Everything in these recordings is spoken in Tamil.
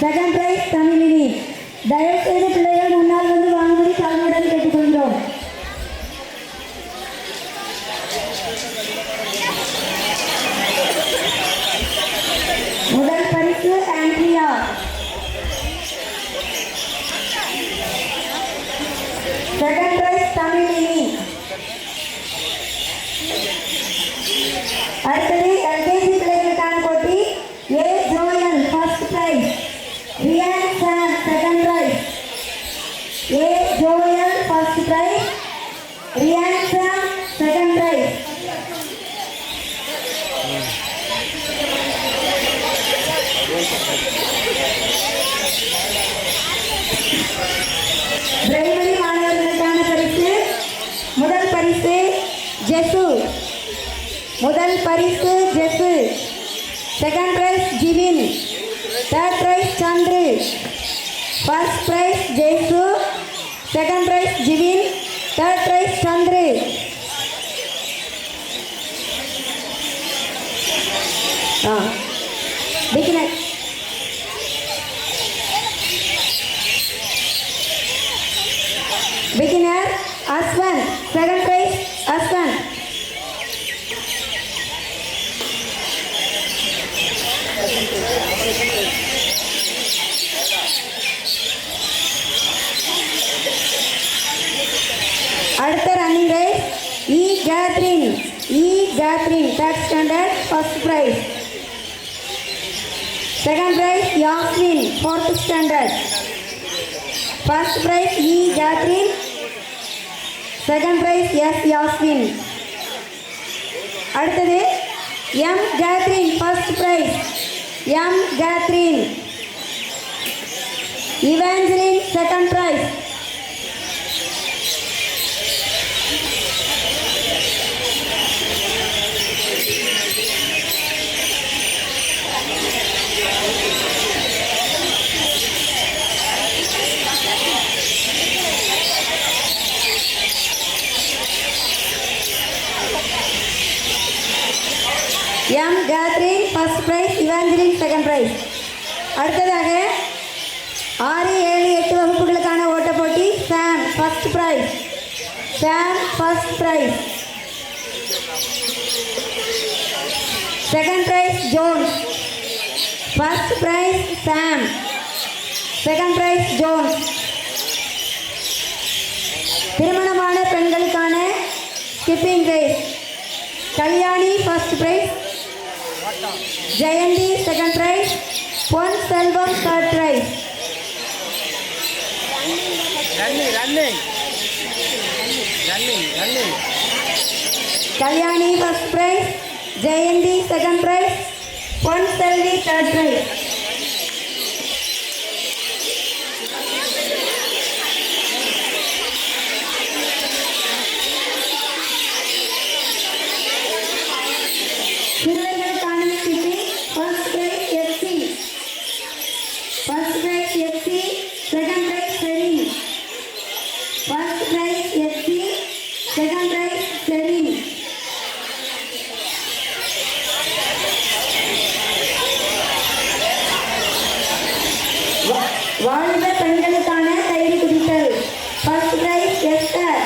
Second prize Tamilini. தயவுசெய்து பிள்ளைகள் முன்னால் வந்து வாங்கும்படி தாழ்மையுடன் கேட்டுக்கொள்கிறோம். முதல் பரிசு ஆண்ட்ரியா. Second prize Tamilini. அடுத்தது எல்கேஜி பிள்ளைகளுக்கான போட்டி. A Joel first prize, Ryan Sam second prize. A Joel first prize, Ryan Sam second prize. Primary மாணவர்களுக்கான பரிசு. முதல் பரிசு ஜெசு. முதல் பரிசு Jesu. Second prize Jivin. Third prize Chandru. First prize Jesu, second prize Jivin, third prize Chandru. Beginner. Beginner Ashwan. Second prize Ashwan. அடுத்த running race E Catherine. E Catherine third standard first prize. Second prize Yasmin fourth standard. First prize E Catherine, second prize S Yasmin. அடுத்தது M Catherine first prize. M Catherine. Evangeline second prize. M Catherine first prize, Evangeline second prize. அடுத்ததாக 6, 7, 8 வகுப்புகளுக்கான ஓட்ட போட்டி. Sam first prize. Sam first prize. Second prize Jones. First prize Sam, second prize Jones. திருமணமான பெண்களுக்கான skipping race. Kalyani first prize, Jayanthi second prize, Pon Selvam third prize. Kalyani first prize, Jayanthi second prize, Pon Selvi third prize. வாலிப பெண்களுக்கான கயிறு குதித்தல். First prize Esther,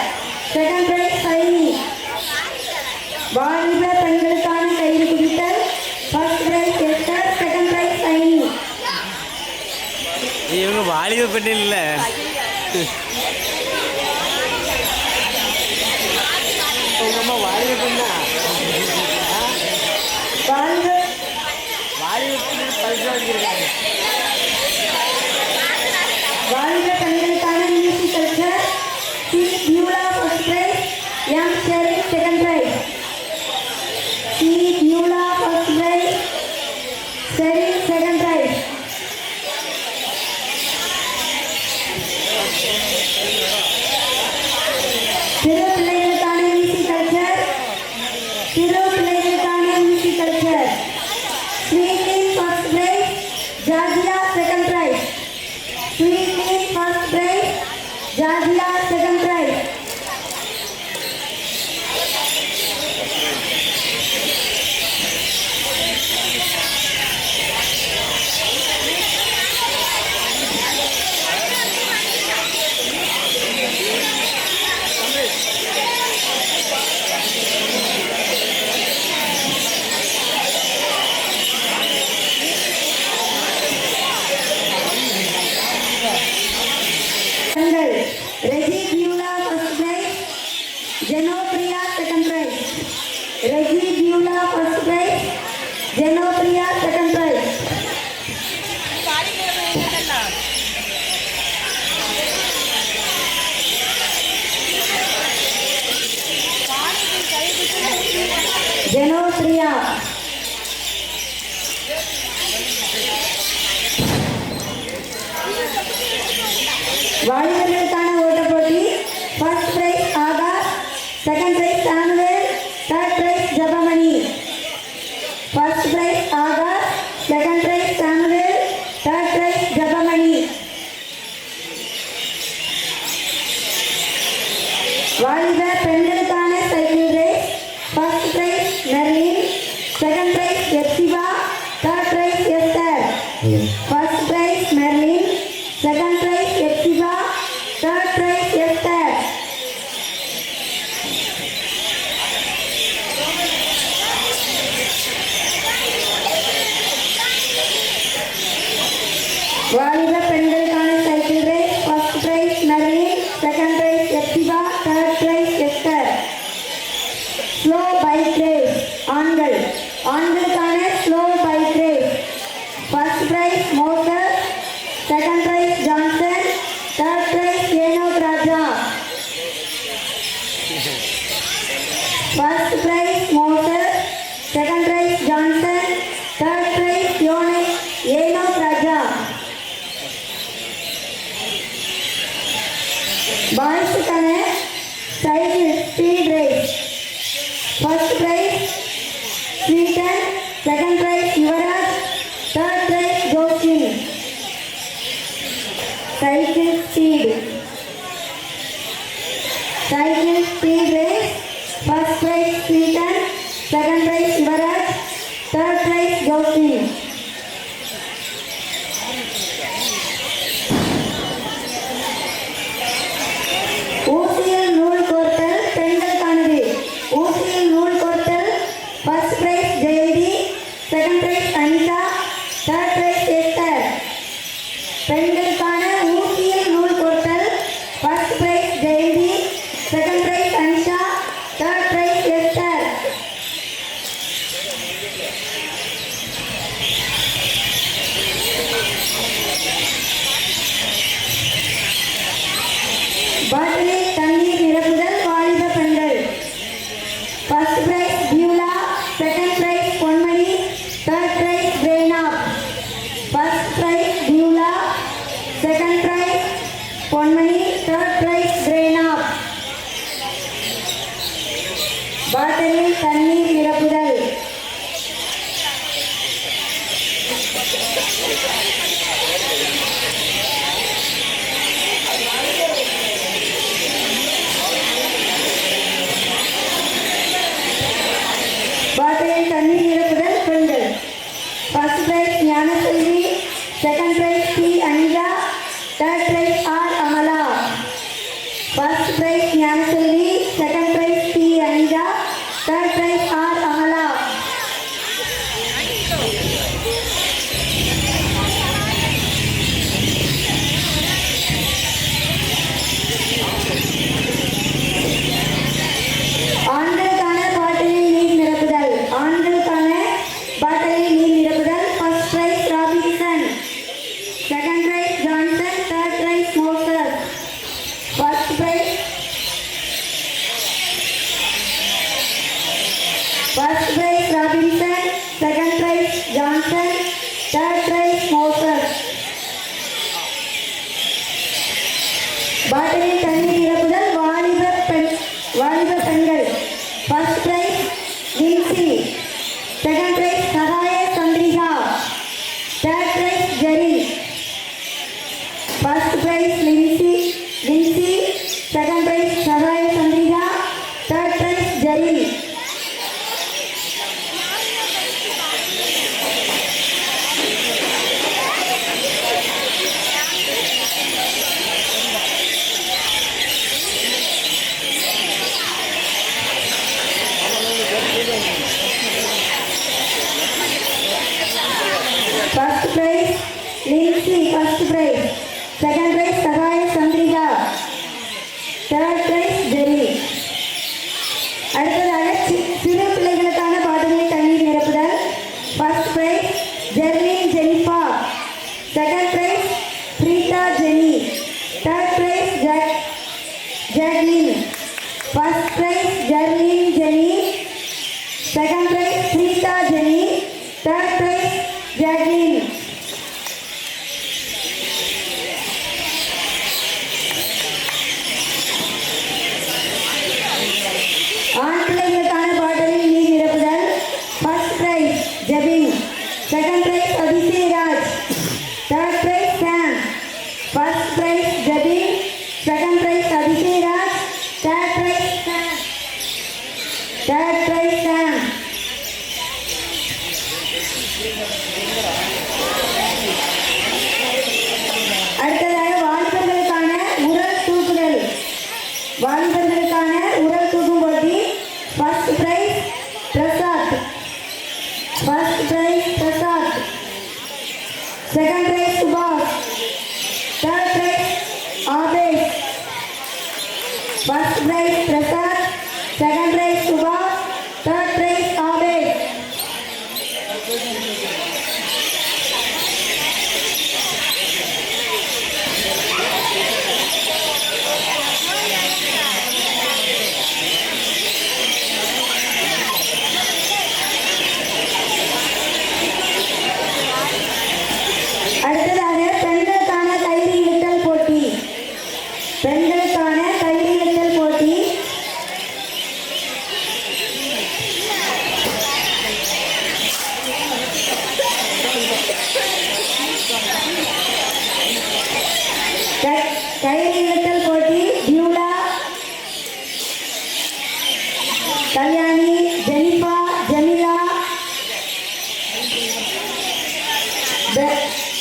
second prize Saini. வாலிப பெண்களுக்கான கயிறு குதித்தல். First prize Esther, second prize Saini. இவங்க வாலிப பெண் இல்ல, உங்கம்மா வாலிப பெண்ணா? வாலிப பெண் பரிசு வாங்கியிருக்காங்க. வாலிப பெண்களுக்கான music culture. C Beulah first prize, M Sherin second prize. C Beulah first prize, Sherin second prize. சிறு பிள்ளைகளுக்கான மியூசிக் கல்ச்சர். சிறு பிள்ளைகளுக்கான music culture. Sweetin first prize, Georgia second prize. Sweetin first prize, Georgia second prize. வாலிபர்களுக்கான ஓட்டப் போட்டி. First prize Akash, second prize Samuel, third prize Jebamani. First prize Akash, second prize Samuel, third prize Jebamani. வாலிப பெண்களுக்கான cycle race. First prize Merlin, second prize Ebsiba, third prize Esther. First prize Merlin, second prize Ebsiba, third prize Esther. வாலிப பெண்களுக்கான cycle race. First prize Merlin, second prize Ebsiba, third prize Esther. Slow bike race. ஆண்களுக்கான slow bike race. First prize Moses, second prize Johnson, third prize Enoch Raja. First prize Moses, second prize Johnson, third prize Enoch Raja. பாய்ஸுக்கான cycle speed race. First prize Sweetan, second prize Yuvaraj, third prize Joswin. Cycle speed race. First prize Sweetan, second prize Yuvaraj, third prize Joswin. ஊசியில் நூல் கோர்த்தல் பெண்களுக்கானது. ஊசியில் நூல் கோர்த்தல். First prize Jayanthi, second prize Anitha, third prize Esther. பெண்களுக்கான ஊசியில் நூல் கோர்த்தல். First prize Jayanthi, second prize Anisha, third prize Esther. பாட்டிலில் தண்ணீர் நிரப்புதல் வாலிப பெண்கள். First prize Beulah, second prize Ponmani, third prize Pranab. First prize Beulah, second prize Ponmani, third prize Pranab. பாட்டிலில் தண்ணீர் நிரப்புதல். பாட்டிலில் தண்ணீர் நிரப்புதல் பெண்கள். First prize Gnanaselvi, second prize T Anitha, third prize R Amala. First prize Gnanaselvi, second prize T Anitha, third prize R Amala. ஆண்களுக்கான பாட்டிலில் நீர் நிரப்புதல். ஆண்களுக்கான பாட்டிலில் நீர் நிரப்புதல். First prize Robinson, second prize Johnson, third prize Moses. First prize Robinson, second prize Johnson, third prize Moses. பாட்டிலில் தண்ணீர் நிரப்புதல் வாலிப பெண்கள். First prize Vinci, second prize Sahaya Chandrika, third prize Jerry. First prize Vinci, second prize Sahaya Chandrika, third prize ஜெரி. First prize, Lindsay, first prize. Second prize, Sahaya Sandrika. Third prize, Jerry. அடுத்ததாக சிறு பிள்ளைகளுக்கான பாட்டிலில் தண்ணீர் நிரப்புதல். First price Jerlin Jenifa, second prize Preetha Jenny, third prize Jerlin. First prize Jerlin Jenny, second prize Preetha First prize Prasad, second prize Subhash, third prize Abed. அடுத்ததாக பெண்களுக்கான கயிறு இழுத்தல் போட்டி. பெண்களுக்கான கயிறு இழுத்தல் போட்டி. கயிறு இழுத்தல் போட்டி Beulah, Kalyani, Jenifa, Jemila,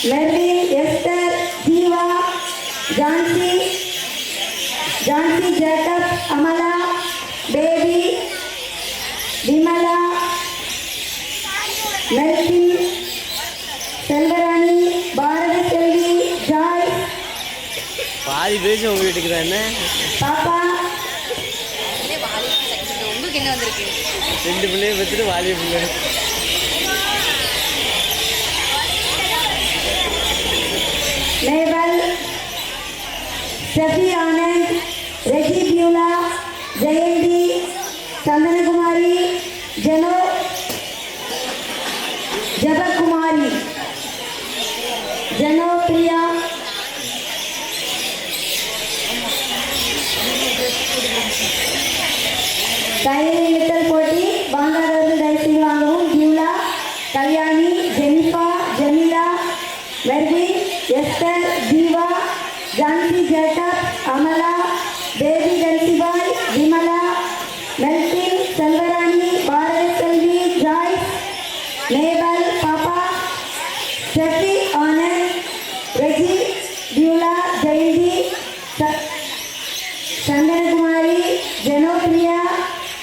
Merlin, Esther, Jeeva, Jhansi, Jacob, Amala, Baby, Vimala, Melkin, Selvarani, Bharathi Selvi, Joy, பாதி பேசி உங்க வீட்டுக்கு தான் என்ன பாப்பா, உங்களுக்கு என்ன வந்திருக்கு? 2 பிள்ளைய பத்துட்டு வாலிய பிள்ளை மேபல், ஷஃபி ஆனந்த், ரெஜி பியூலா, ஜெயந்தி, சந்தனகுமாரி, ஜபகுமாரி, ஜனோ பிரியா, கயிறு இழுத்தல் போட்டி வாங்காதவர்கள் தயவுசெய்து வாங்கவும். Beulah, Kalyani, Jenifa, Jemila, Mervin, Esther, Jeeva, Jhansi, Jacob, Amala, Baby, Delsibai, Vimala, Melkin, Selvarani, Bharathi Selvi, Joy, Mabel, Pappa, Shefi Anand, Reji Beulah, Jayanthi, Chandanakumari, Janopriya,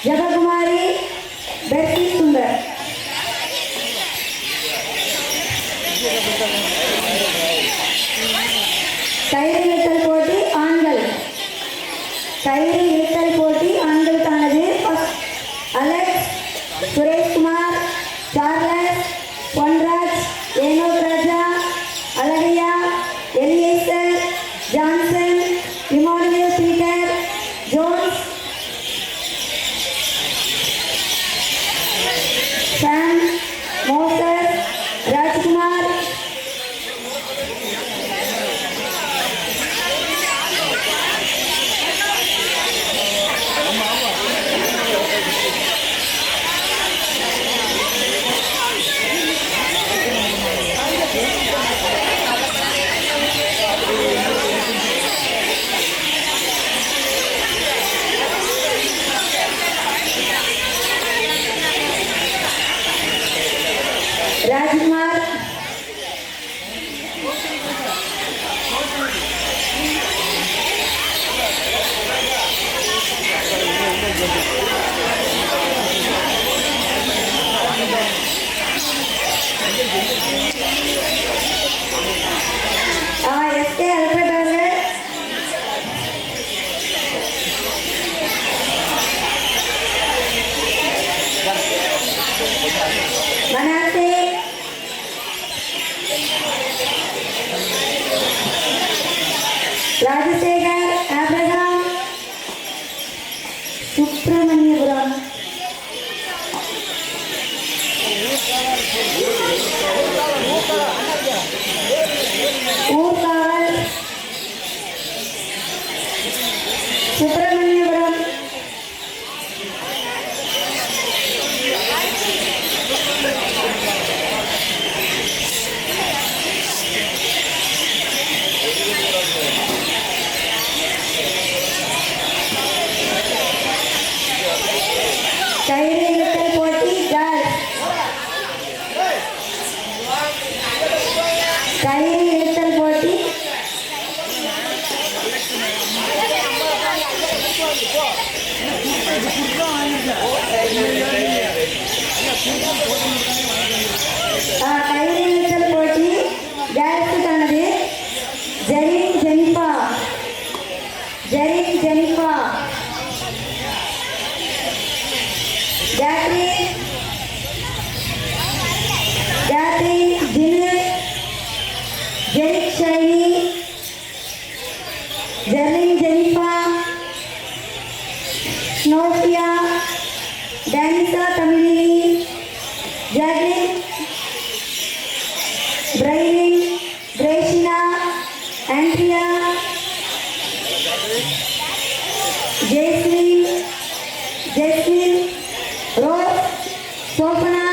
Jabakumari, Percy Sundar. கயிறு இழுத்தல் போட்டி ஆண்கள். கயிறு இழுத்தல் போட்டி ஆண்களுக்கானது. Alex, Sureshkumar, Charles, Ponraj, Enoch Raja, Alagaiya, Eliezer, Johnson, Emmanuel Peter, Jones, சாம், Moses, Rajkumar, Rajkumar, SK Albert அவர்கள், மனாசே, ராஜசேகர், ஆபிரகாம், சுப்பிரமணியபுரம், ஊர்காவல், சுப்பிரமணியபுரம், கயிறு இழுத்தல் போட்டி கேர்ள்ஸ். கயிறு இழுத்தல் போட்டி கயிறு இழுத்தல் போட்டி கேர்ள்ஸுக்கானது. Jerin, Jenifa, Jacqueline, Jinu, Jerick Shiny, Jerlyn Jennifer, Snowfia, Danisa Tamilini, Jacqueline, Brylin, Gracina, Andrea, Jasmine, Rose, Sopana,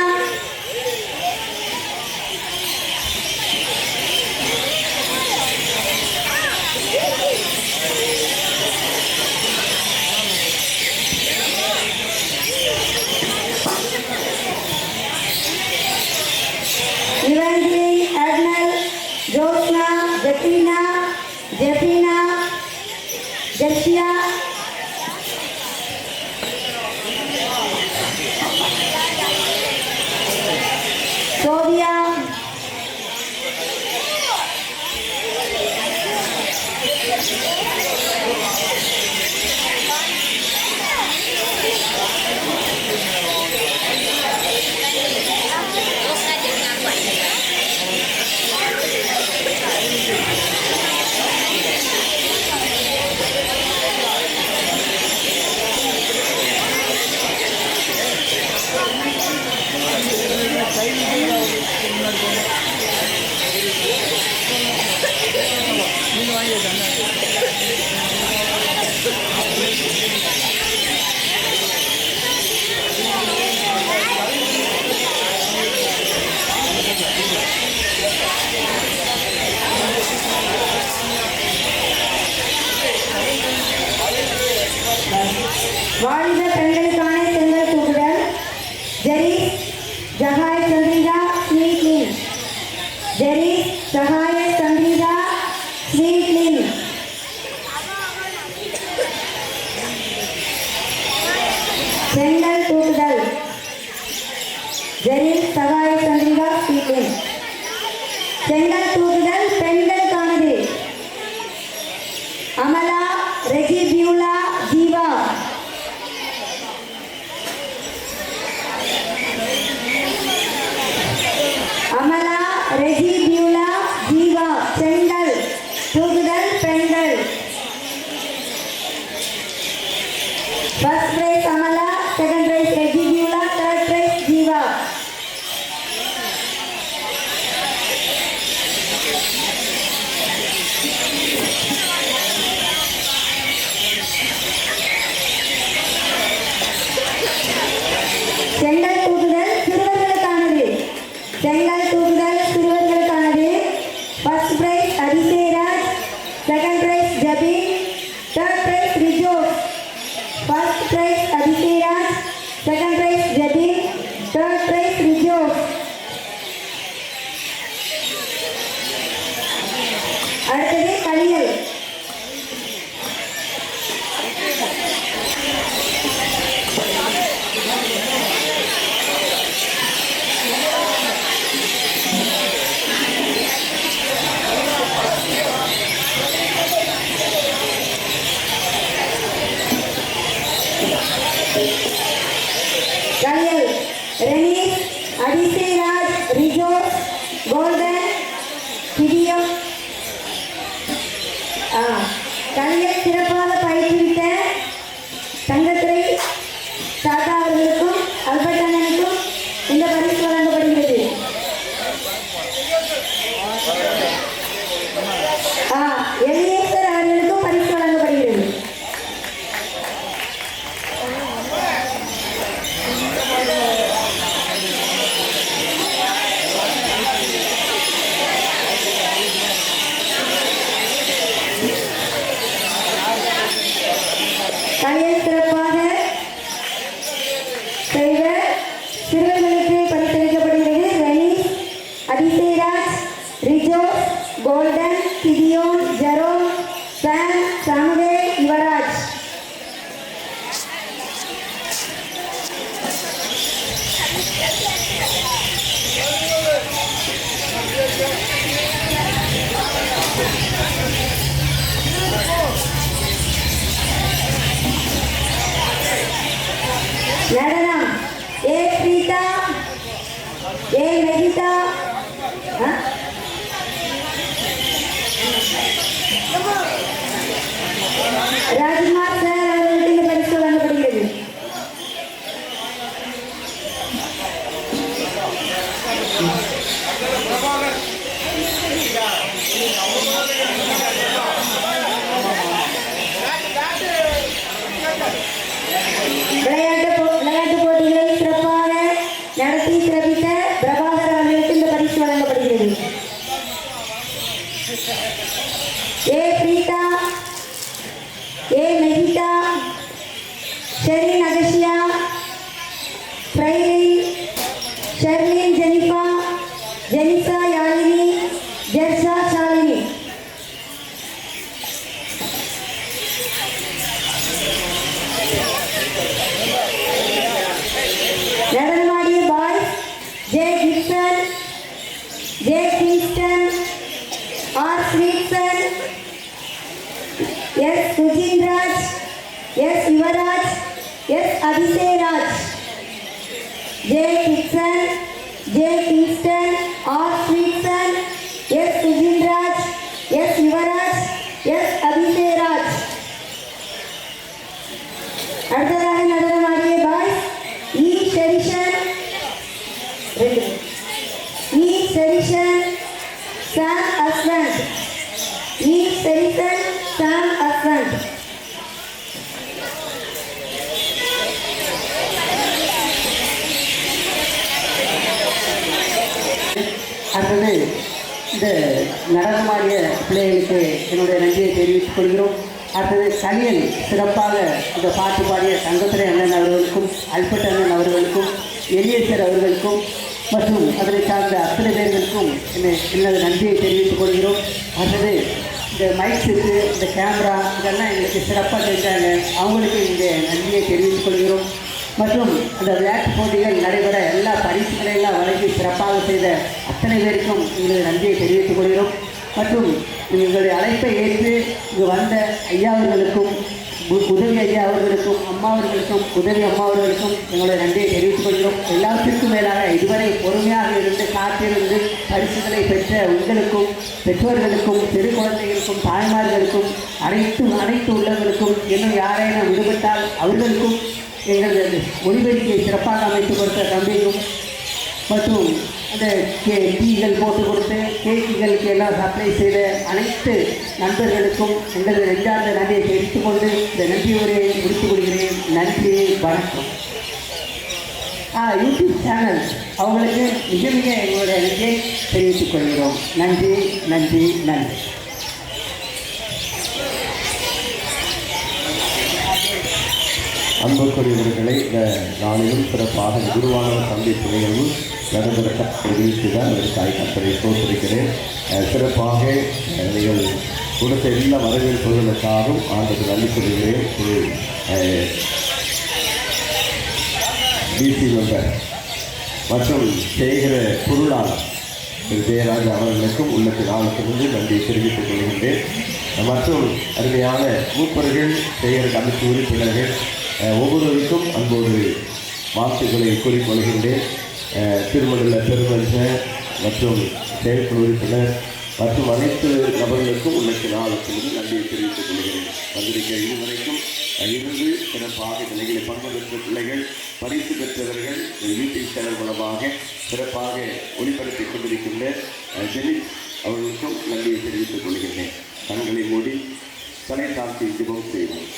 Evangeline, Adnal, Josna, Jeffina, Jeshia, Sovia, வாலிப பெண்களுக்கான செங்கல் தூக்குதல் ஜெரீஸ் ஜகாய சந்திரிகா ஸ்வீட்லின் ஜெரீஸ் ஜகாய சந்திரிகா ஸ்வீட்லின் செங்கல் தூக்குதல் ஜெரீஸ் ஜகாய சந்திரிகா ஸ்வீட்லின் செங்கல் தூக்குதல் பெண்களுக்கானது அமலா ரெஜி பியூலா ஜீவா அமலா ரெஜி பியூலா ஜீவா செங்கல் தூக்குதல் பெண்கள் first prize Amala second prize Reji Beulah third prize Jeeva செங்கல் தூக்குதல் சிறுவர்களுக்கானது செங்கல் தூக்குதல் சிறுவர்களுக்கானது first prize Athisayaraj second prize Jabeen third prize Rijos first prize Athisayaraj second prize Jabeen third prize Rijos அடுத்தது கலியல் கலியல் ரெனீஸ் அதிசயராஜ் ரிஜோஸ் கோல்டன் கிடியோ கலியல் சிறப்பாக பயிற்றுவித்த தங்கத்துறை தாத்தா அவர்களுக்கும் அல்பர்ட் அண்ணனுக்கும் இந்த பரிசு வழங்கப்படுகிறது எலியேசர் அவர்களுக்கும் பரிசு வழங்கப்படுகிறது கலியல் சிறப்பாக செய்த சிறுவர்களுக்கு பரிசளிக்கப்படுகிறது Renees Athisayaraj Rijos Golden Gideon Jerome Sam Samuel Yuvaraj நடனம் A Preetha, A Megitha, Rajkumar sir அவர்களுக்கு இந்த பரிசு வழங்கப்படுகிறது. விளையாட்டு போட்டிகளை சிறப்பாக நடத்தி சிறப்பித்த பிரபாகர் அவர்களுக்கு இந்த பரிசு வழங்கப்படுகிறது. A Preetha, A Megitha, Sherin Akashiya, Frailin, Sherlin Jenifa, Jenisa Yazhini, Jersha Shalini. நடனமாடிய boys J Gibson, J Kingston, R Sweetson, S Sujinraj, S Yuvaraj, S Abisheraj. J Gibson, J Kingston, R Sweetson, S Sujinraj, S Yuvaraj, S Abisheraj. அடுத்ததாக நடனமாடிய boys E Sherishan, E Sherishan, Sam Ashwanth, E Sherishan, Sam Ashwanth. அடுத்தது இந்த நடனமாடிய பிள்ளைகளுக்கு என்னுடைய நன்றியை தெரிவித்துக் கொள்கிறோம். அடுத்தது கலியல் சிறப்பாக இந்த பாட்டு பாடிய தங்கத்துறை அண்ணன் அவர்களுக்கும், அல்பட் அண்ணன் அவர்களுக்கும், எலியேசர் அவர்களுக்கும் மற்றும் அதனை சார்ந்த அத்தனை பேர்களுக்கும் எனது நன்றியை தெரிவித்துக் கொள்கிறோம். அடுத்தது இந்த மைக் செட்டு, இந்த கேமரா இதெல்லாம் எங்களுக்கு சிறப்பாக செஞ்சாங்க, அவங்களுக்கு இந்த நன்றியை தெரிவித்துக் கொள்கிறோம். மற்றும் அந்த விளையாட்டு போட்டிகள் நடைபெற எல்லா பரிசுகளையெல்லாம் வழங்கி சிறப்பாக செய்த அத்தனை பேருக்கும் எங்களுக்கு நன்றியை தெரிவித்துக் கொள்கிறோம். மற்றும் எங்களுடைய அழைப்பை ஏற்று இங்கு வந்த ஐயா அவர்களுக்கும், உதவி ஐயா அவர்களுக்கும், அம்மா அவர்களுக்கும், உதவி அம்மா அவர்களுக்கும் எங்களுடைய நன்றியை தெரிவித்துக் கொள்கிறோம். எல்லாத்திற்கும் மேலாக இதுவரை பொறுமையாக இருந்து காத்திருந்து பரிசுகளை பெற்ற உங்களுக்கும், பெற்றோர்களுக்கும், சிறு குழந்தைகளுக்கும், தாய்மார்களுக்கும், அனைத்து உள்ளவர்களுக்கும், இன்னும் யாரேனும் விடுபட்டால் அவர்களுக்கும் எங்களது ஒளிபெருக்கியை சிறப்பாக அமைத்து கொடுத்த தம்பிக்கும், மற்றும் அந்த டீகள் போட்டு கொடுத்து கேக்குகளுக்கு எல்லாம் சப்ளை செய்த அனைத்து நண்பர்களுக்கும் எங்களது நெஞ்சார்ந்த நன்றியை தெரிவித்துக் கொண்டு இந்த நன்றி உரையை முடித்துக் கொள்கிறேன். நன்றி, வணக்கம். யூடியூப் சேனல் அவங்களுக்கு மிக மிக எங்களுடைய நன்றியை தெரிவித்துக் கொள்கிறோம். நன்றி, நன்றி, நன்றி. அன்புக்குரியவர்களை இந்த நாளிலும் சிறப்பாக குருவானவர் சந்திப்பு நிகழ்வு நடைபெற தெரிவித்துதான் அதற்காக கற்பனை தோற்றிருக்கிறேன். சிறப்பாக நீங்கள் கொடுத்த எல்லா வரவேற்புகளுக்காகவும் ஆண்டுக்கு நன்றி சொல்கிறேன். டிசி மெம்பர் மற்றும் செய்கிற பொருளாளர் திரு ஜெயராஜ் அவர்களுக்கும் உள்ளத்தின் ஆழத்திலிருந்து நன்றியை தெரிவித்துக் கொள்கின்றேன். மற்றும் அருமையான மூப்பர்கள், செய்கிற கமிட்டி உறுப்பினர்கள் ஒவ்வொருவருக்கும் அன்போடு வாழ்த்துக்களை கூறிக்கொள்கின்றேன். திருமண பெருமன்ற மற்றும் செயற்குழு உறுப்பினர் மற்றும் அனைத்து நபர்களுக்கும் உள்ளத்தின் ஆழத்திலிருந்து நன்றியை தெரிவித்துக் கொள்கிறேன். வந்திருக்க இதுவரைக்கும் இருந்து சிறப்பாக நிலைகளை பங்கெடுத்த பிள்ளைகள், பரிசு பெற்றவர்கள் யூடியூப் சேனல் மூலமாக சிறப்பாக ஒளிபரப்பிக் கொண்டிருக்கின்ற ஜெனித் அவர்களுக்கும் நன்றியை தெரிவித்துக் கொள்கின்றேன். கண்களை மூடி தலை தாழ்த்தி ஜெபம் செய்வோம்.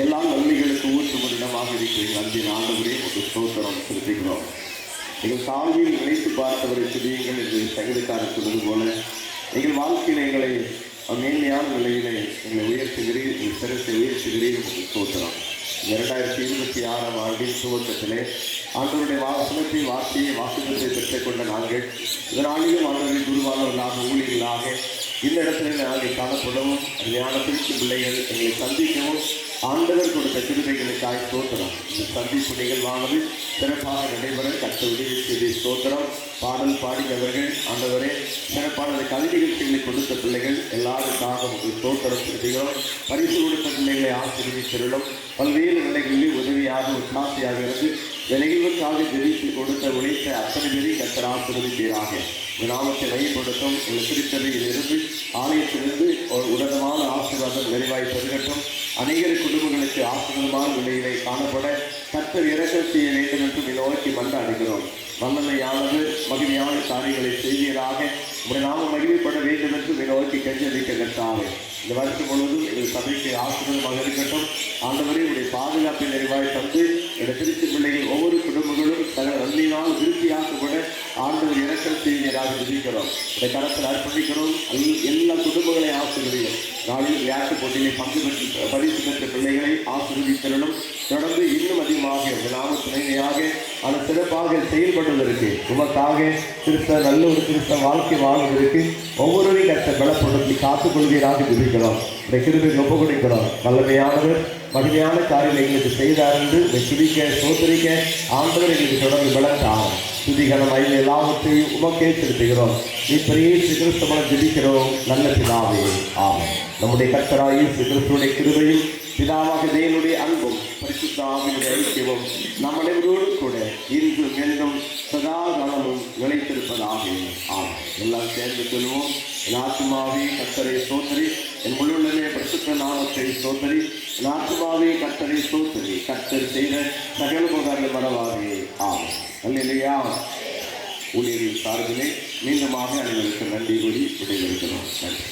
எல்லா நன்மைகளுக்கு ஊற்றும் இடமாக இருக்கிற அன்பின் ஆண்டவரே ஒரு ஸ்தோத்திரம் செலுத்துகிறோம். எங்கள் சால்வியில் நினைத்து பார்த்தவரை துதியுங்கள் என்று சங்கீதக்காரர் சொன்னது போல எங்கள் வாழ்க்கையில் எங்களை மேன்மையான நிலையிலே எங்களை உயர்த்துகிறீர், எங்கள் சிறத்தை உயர்த்துகிறீர் என்று ஸ்தோத்திரம். 2026ஆம் ஆண்டின் துவக்கத்திலே ஆண்டவருடைய வாசனத்தை வார்த்தையை வாக்குகளை பெற்றுக்கொண்ட நாங்கள் இதனாலேயும் ஆண்டவரின் குருவானவர்களாக ஊழியர்களாக இந்த இடத்துல நாங்கள் காணப்படவும் ஞானத்திற்கு பிள்ளைகள் எங்களை சந்திக்கவும் ஆண்டவர் கொடுத்த கிருபைகளுக்காக ஸ்தோத்திரம். இந்த சந்திப்பு நிகழ்வானது சிறப்பாக நடைபெற கற்ற உதவி செய்தி ஸ்தோத்திரம். பாடல் பாடினவர்கள் ஆண்டவரே சிறப்பான கல்வி நிகழ்ச்சிகளை கொடுத்த பிள்ளைகள் எல்லாருக்காக உங்களுக்கு ஸ்தோத்திரம் செலுத்துகிறோம். பரிசு கொடுத்த பிள்ளைகளை ஆசிரியர்களும் பல்வேறு நிலைகளில் உதவியாக உற்சாசியாக இருந்து இந்த நிகழ்வுக்காக ஜெபித்து கொடுத்த உழைத்த அத்தனை பேரையும் கர்த்தர் ஆசீர்வதிப்பீராக. இந்த நாமத்தை மையப்படுத்தும் எங்கள் திருச்சபையிலிருந்து ஆலயத்திலிருந்து ஒரு உன்னதமான ஆசீர்வாதம் நிறைவாய் பெருகட்டும். அநேக குடும்பங்களுக்கு ஆசீர்வாதமான நிலையிலே காணப்பட கர்த்தர் இரக்கம் செய்ய வேண்டும் என்று நோக்கி மன்றாடுகிறோம். வல்லமையானது மகிமையான காரியங்களை செய்வீராக. உடைய நாம மகிமைப்பட வேண்டும் என்று நோக்கி கெஞ்சலிக்க கர்த்தாவே. இந்த வருஷம் முழுவதும் எங்கள் சபைக்கு ஆசீர்வாதமாக இருக்கட்டும். ஆண்டவரே உடைய பாதுகாப்பை நிறைவாய் தந்து என்னுடைய திருச்சி பிள்ளைகள் ஒவ்வொரு குடும்பங்களும் தங்கள் நன்மையினால் விருத்தியாக்கப்பட ஆண்டவர் இரக்கம் செய்வீராக விதிக்கிறோம். உடைய கரத்தில் அர்ப்பணிக்கிறோம். எல்லா குடும்பங்களை ஆசீர்வதியும். நாளில் விளையாட்டு போட்டியிலே பங்கு பெற்று பரிசு பெற்ற பிள்ளைகளை ஆசீர்வதித்தரணும். தொடர்ந்து இன்னும் அதிகமாக இந்த நாம துணையாக அந்த சிறப்பாக செயல்படுவதற்கு உமக்காக கிறிஸ்தவ நல்ல ஒரு கிறிஸ்தவ வாழ்க்கை வாழ்வதற்கு ஒவ்வொருவரையும் கற்ற பலப்படுத்தி காத்துக்கொள்வீராக விதிக்கிறோம். இந்த கிருபைக்கு ஒப்பு கொடுக்கிறோம். வல்லமையானவர் மகிமையான காரியங்களை எங்களுக்கு செய்தார் என்று துதிக்க சோதரிக்க ஆண்டவர் எங்களுக்கு தொடர்ந்து பலத்தாகும். துதிகரம் மயில் எல்லாவற்றையும் உமக்கே செலுத்துகிறோம். நீ பெரிய கிறிஸ்தவனை ஜெபிக்கிறோம் நல்ல பிதாவே. ஆமென். நம்முடைய கர்த்தராகிய இயேசு கிறிஸ்துவின் கிருபையும் பிதாவாக தேவனுடைய அன்பும் பரிசுத்த ஆவியுடைய ஐக்கியமும் நம் அனைவரோடு கூட இன்றும் என்றும் சதா காலமும் நிலைத்திருப்பதாக. ஆமென். எல்லாம் சேர்ந்து சொல்வோம். என் ஆத்துமாவே கர்த்தரை ஸ்தோத்திரி, என் முழுவதுமே பரிசுத்த நாமத்தை ஸ்தோத்திரி, என் ஆத்துமாவே கர்த்தரை ஸ்தோத்திரி, கர்த்தர் செய்த சகல உபகாரங்கள் மறவாதே. ஆமென். அல்லேலூயா. ஊழியரின் சார்பிலே மீண்டுமாக அனைவருக்கு நன்றி கூறி விடைபெறுகிறோம். நன்றி.